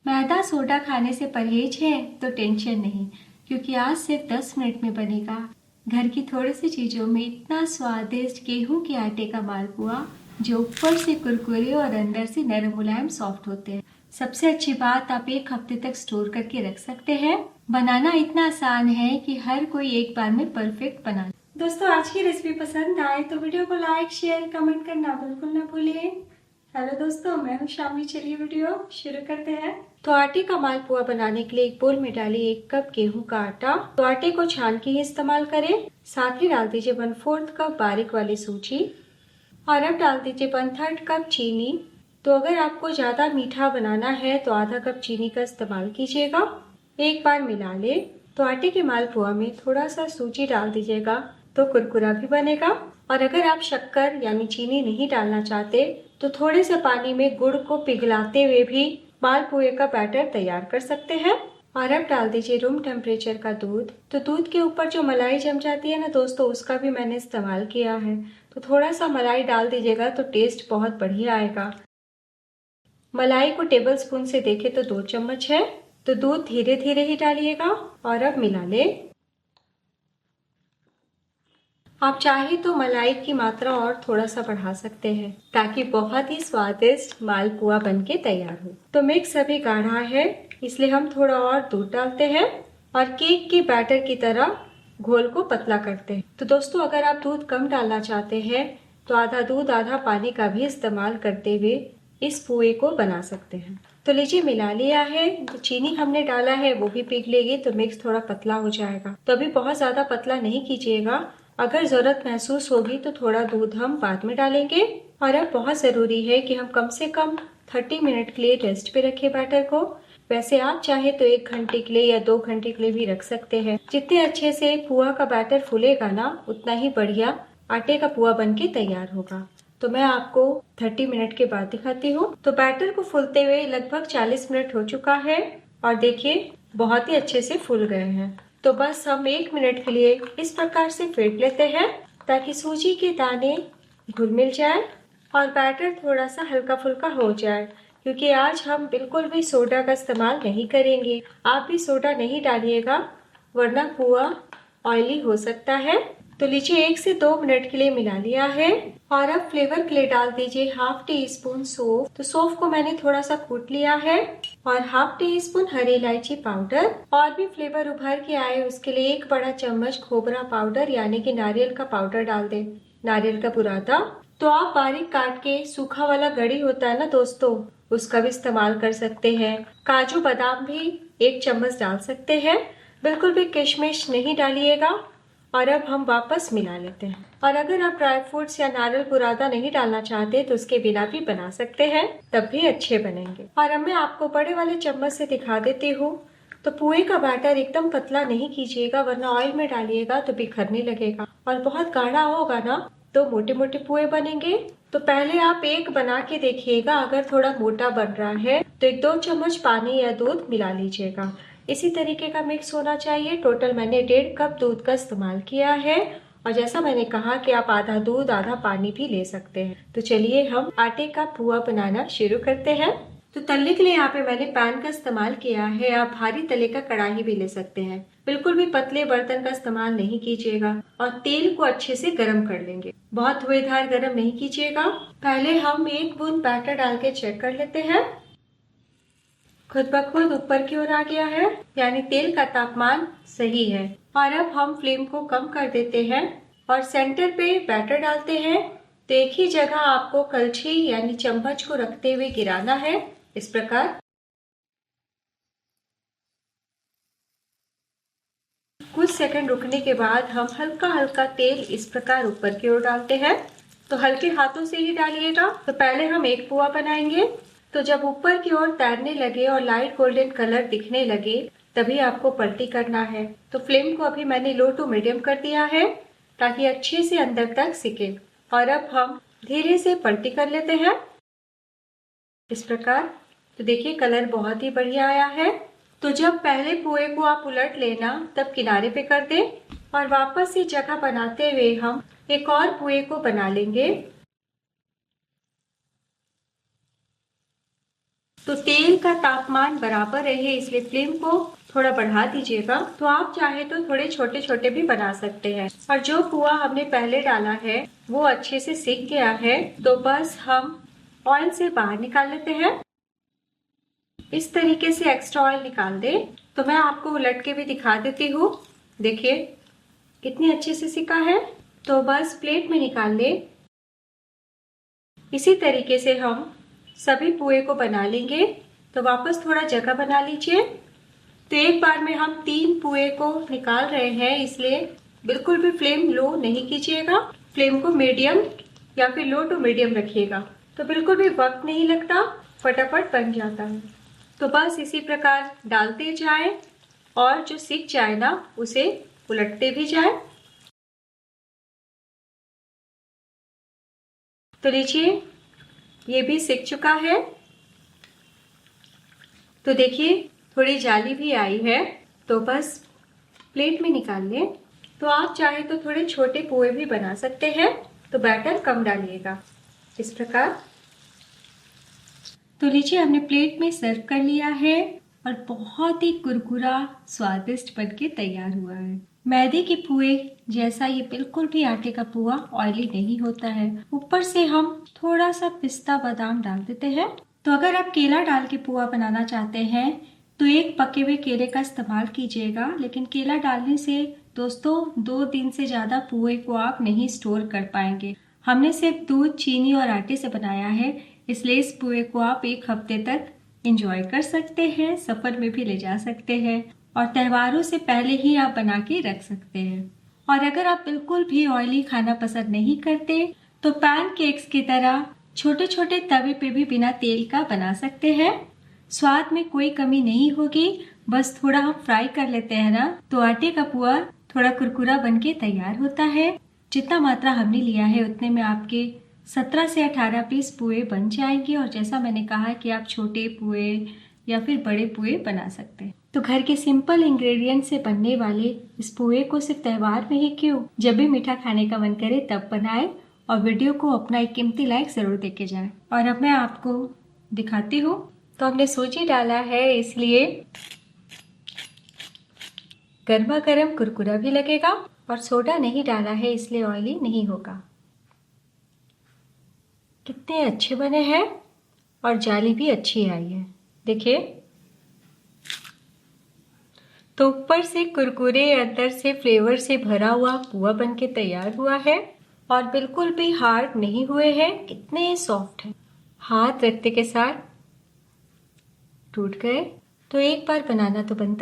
मैदा soda खाने से परहेज है तो टेंशन नहीं, क्योंकि आज सिर्फ 10 मिनट में बनेगा घर की थोड़ी सी चीजों में इतना स्वादिष्ट गेहूं के आटे का मालपुआ, जो ऊपर से कुरकुरे और अंदर से नरम मुलायम सॉफ्ट होते हैं। सबसे अच्छी बात, आप 1 हफ्ते तक स्टोर करके रख सकते हैं। बनाना इतना आसान है कि हर कोई एक बार में परफेक्ट बना। दोस्तों, आज की रेसिपी पसंद आए तो वीडियो को लाइक शेयर कमेंट करना बिल्कुल ना भूलिए। हेलो दोस्तों, मैं हूँ शामी। चलिए वीडियो शुरू करते हैं। तो आटे का मालपुआ बनाने के लिए एक बोल में डालिए 1 कप गेहूं का आटा। तो आटे को छान के ही इस्तेमाल करें। साथ ही डाल दीजिए 1/4 कप बारीक वाली सूजी और अब डाल दीजिए 1/3 कप चीनी। तो अगर आपको ज्यादा मीठा बनाना है तो आधा कप चीनी का इस्तेमाल कीजिएगा। एक बार मिला ले। तो आटे के मालपुआ में थोड़ा सा सूजी डाल दीजिएगा तो कुरकुरा भी बनेगा। और अगर आप शक्कर यानी चीनी नहीं डालना चाहते तो थोड़े से पानी में गुड़ को पिघलाते हुए भी मालपुए का बैटर तैयार कर सकते हैं। और अब डाल दीजिए रूम टेम्परेचर का दूध। तो दूध के ऊपर जो मलाई जम जाती है ना दोस्तों, उसका भी मैंने इस्तेमाल किया है। तो थोड़ा सा मलाई डाल दीजिएगा तो टेस्ट बहुत बढ़िया आएगा। मलाई को टेबल स्पून से देखे तो 2 चम्मच है। तो दूध धीरे धीरे ही डालिएगा और अब मिला ले। आप चाहे तो मलाई की मात्रा और थोड़ा सा बढ़ा सकते हैं ताकि बहुत ही स्वादिष्ट मालपुआ बनके तैयार हो। तो मिक्स अभी गाढ़ा है, इसलिए हम थोड़ा और दूध डालते हैं और केक के बैटर की तरह घोल को पतला करते हैं। तो दोस्तों, अगर आप दूध कम डालना चाहते हैं तो आधा दूध आधा पानी का भी इस्तेमाल करते हुए इस पुए को बना सकते हैं। तो लीजिए मिला लिया है। तो चीनी हमने डाला है वो भी पिघलेगी तो मिक्स थोड़ा पतला हो जाएगा। तो अभी बहुत ज्यादा पतला नहीं कीजिएगा। अगर जरूरत महसूस होगी तो थोड़ा दूध हम बाद में डालेंगे। और अब बहुत जरूरी है कि हम कम से कम 30 मिनट के लिए रेस्ट पे रखें बैटर को। वैसे आप चाहे तो 1 घंटे के लिए या 2 घंटे के लिए भी रख सकते हैं। जितने अच्छे से पुआ का बैटर फूलेगा ना, उतना ही बढ़िया आटे का पुआ बनके तैयार होगा। तो मैं आपको 30 मिनट के बाद दिखाती हूँ। तो बैटर को फूलते हुए लगभग 40 मिनट हो चुका है और देखिए बहुत ही अच्छे से फूल गए हैं। तो बस हम 1 मिनट के लिए इस प्रकार से फेंट लेते हैं ताकि सूजी के दाने घुल मिल जाए और बैटर थोड़ा सा हल्का फुल्का हो जाए, क्योंकि आज हम बिल्कुल भी सोडा का इस्तेमाल नहीं करेंगे। आप भी सोडा नहीं डालिएगा वरना पुआ ऑयली हो सकता है। तो लीजिए 1 से 2 मिनट के लिए मिला लिया है और अब फ्लेवर के लिए डाल दीजिए 1/2 टी-स्पून सौंफ। तो सौंफ को मैंने थोड़ा सा कूट लिया है और 1/2 टी-स्पून हरी इलायची पाउडर। और भी फ्लेवर उभर के आए उसके लिए 1 बड़ा चम्मच खोबरा पाउडर यानी कि नारियल का पाउडर डाल दे, नारियल का बुरादा। तो आप बारीक काट के सूखा वाला गड़ी होता है ना दोस्तों, उसका भी इस्तेमाल कर सकते हैं। काजू बादाम भी 1 चम्मच डाल सकते हैं। बिल्कुल भी किशमिश नहीं डालिएगा। और अब हम वापस मिला लेते हैं। और अगर आप ड्राई फ्रूट्स या नारियल बुरादा नहीं डालना चाहते तो उसके बिना भी बना सकते हैं, तब भी अच्छे बनेंगे। और अब मैं आपको बड़े वाले चम्मच से दिखा देती हूँ। तो पुए का बैटर एकदम पतला नहीं कीजिएगा वरना ऑयल में डालिएगा तो बिखरने लगेगा। और बहुत गाढ़ा होगा ना तो मोटे मोटे पुए बनेंगे। तो पहले आप एक बना के देखिएगा। अगर थोड़ा मोटा बन रहा है तो 1-2 चम्मच पानी या दूध मिला लीजिएगा। इसी तरीके का मिक्स होना चाहिए। टोटल मैंने 1.5 कप दूध का इस्तेमाल किया है और जैसा मैंने कहा कि आप आधा दूध आधा पानी भी ले सकते हैं। तो चलिए हम आटे का पुआ बनाना शुरू करते हैं। तो तलने के लिए यहाँ पे मैंने पैन का इस्तेमाल किया है। आप भारी तले का कढ़ाई भी ले सकते हैं। बिल्कुल भी पतले बर्तन का इस्तेमाल नहीं कीजिएगा और तेल को अच्छे से गर्म कर लेंगे। बहुत धुएंधार गर्म नहीं कीजिएगा। पहले हम 1 बूंद बैटर डाल के चेक कर लेते हैं। खुद ब खुद ऊपर की ओर आ गया है, यानी तेल का तापमान सही है। और अब हम फ्लेम को कम कर देते हैं और सेंटर पे बैटर डालते हैं। तो एक ही जगह आपको कलछी यानी चम्मच को रखते हुए गिराना है, इस प्रकार। कुछ सेकंड रुकने के बाद हम हल्का हल्का तेल इस प्रकार ऊपर की ओर डालते हैं। तो हल्के हाथों से ही डालिएगा। तो पहले हम एक पुआ बनाएंगे। तो जब ऊपर की ओर तैरने लगे और लाइट गोल्डन कलर दिखने लगे तभी आपको पलटी करना है। तो फ्लेम को अभी मैंने लो टू मीडियम कर दिया है ताकि अच्छे से अंदर तक सिके। और अब हम धीरे से पलटी कर लेते हैं इस प्रकार। तो देखिए कलर बहुत ही बढ़िया आया है। तो जब पहले पुए को आप उलट लेना तब किनारे पे कर दें और वापस से जगह बनाते हुए हम एक और पुए को बना लेंगे। तो तेल का तापमान बराबर रहे इसलिए फ्लेम को थोड़ा बढ़ा दीजिएगा। तो आप चाहे तो थोड़े छोटे छोटे भी बना सकते हैं। और जो पुआ हमने पहले डाला है वो अच्छे से सिक गया है, तो बस हम ऑयल से बाहर निकाल लेते हैं। इस तरीके से एक्स्ट्रा ऑयल निकाल दे। तो मैं आपको उलट के भी दिखा देती हूँ। देखिए कितनी अच्छे से सिका है। तो बस प्लेट में निकाल ले। इसी तरीके से हम सभी पुए को बना लेंगे। तो वापस थोड़ा जगह बना लीजिए। तो एक बार में हम 3 पुए को निकाल रहे हैं, इसलिए बिल्कुल भी फ्लेम लो नहीं कीजिएगा। फ्लेम को मीडियम या फिर लो टू मीडियम रखिएगा। तो बिल्कुल भी वक्त नहीं लगता, फटाफट बन जाता है। तो बस इसी प्रकार डालते जाएं और जो सिक जाए ना उसे उलटते भी जाएं। तो लीजिए ये भी सिक चुका है। तो देखिए थोड़ी जाली भी आई है। तो बस प्लेट में निकाल लें। तो आप चाहे तो थोड़े छोटे पोहे भी बना सकते हैं। तो बैटर कम डालिएगा इस प्रकार। तो लीजिए हमने प्लेट में सर्व कर लिया है और बहुत ही कुरकुरा स्वादिष्ट बनके तैयार हुआ है। मैदे के पुए जैसा ये बिल्कुल भी आटे का पुआ ऑयली नहीं होता है। ऊपर से हम थोड़ा सा पिस्ता बादाम डाल देते हैं। तो अगर आप केला डाल के पुआ बनाना चाहते हैं तो एक पके हुए केले का इस्तेमाल कीजिएगा। लेकिन केला डालने से दोस्तों 2 दिन से ज्यादा पुए को आप नहीं स्टोर कर पाएंगे। हमने सिर्फ दूध, चीनी और आटे से बनाया है, इसलिए इस पुए को आप 1 हफ्ते तक एंजॉय कर सकते हैं, सफर में भी ले जा सकते हैं और त्योहारों से पहले ही आप बना के रख सकते हैं। और अगर आप बिल्कुल भी ऑयली खाना पसंद नहीं करते तो पैनकेक्स की तरह छोटे छोटे तवे पे भी बिना तेल का बना सकते हैं। स्वाद में कोई कमी नहीं होगी। बस थोड़ा हम फ्राई कर लेते हैं ना, तो आटे का पुआ थोड़ा कुरकुरा बनके तैयार होता है। जितना मात्रा हमने लिया है उतने में आपके 17 से 18 पीस पुए बन जाएंगे। और जैसा मैंने कहा कि आप छोटे पुए या फिर बड़े पुए बना सकते हैं। तो घर के सिंपल इंग्रेडिएंट से बनने वाले इस पुए को सिर्फ त्योहार में ही क्यों, जब भी मीठा खाने का मन करे तब बनाए और वीडियो को अपना एक कीमती लाइक जरूर देके जाए। और अब मैं आपको दिखाती हूँ। तो हमने सूजी डाला है इसलिए गर्मा गर्म कुरकुरा भी लगेगा और सोडा नहीं डाला है इसलिए ऑयली नहीं होगा। कितने अच्छे बने हैं और जाली भी अच्छी आई है, देखिए। तो ऊपर से कुरकुरे, अंदर से फ्लेवर से भरा हुआ पुआ बनके तैयार हुआ है और बिल्कुल भी हार्ड नहीं हुए हैं, कितने सॉफ्ट हैं। हाथ रखते के साथ टूट गए। तो एक बार बनाना तो बनता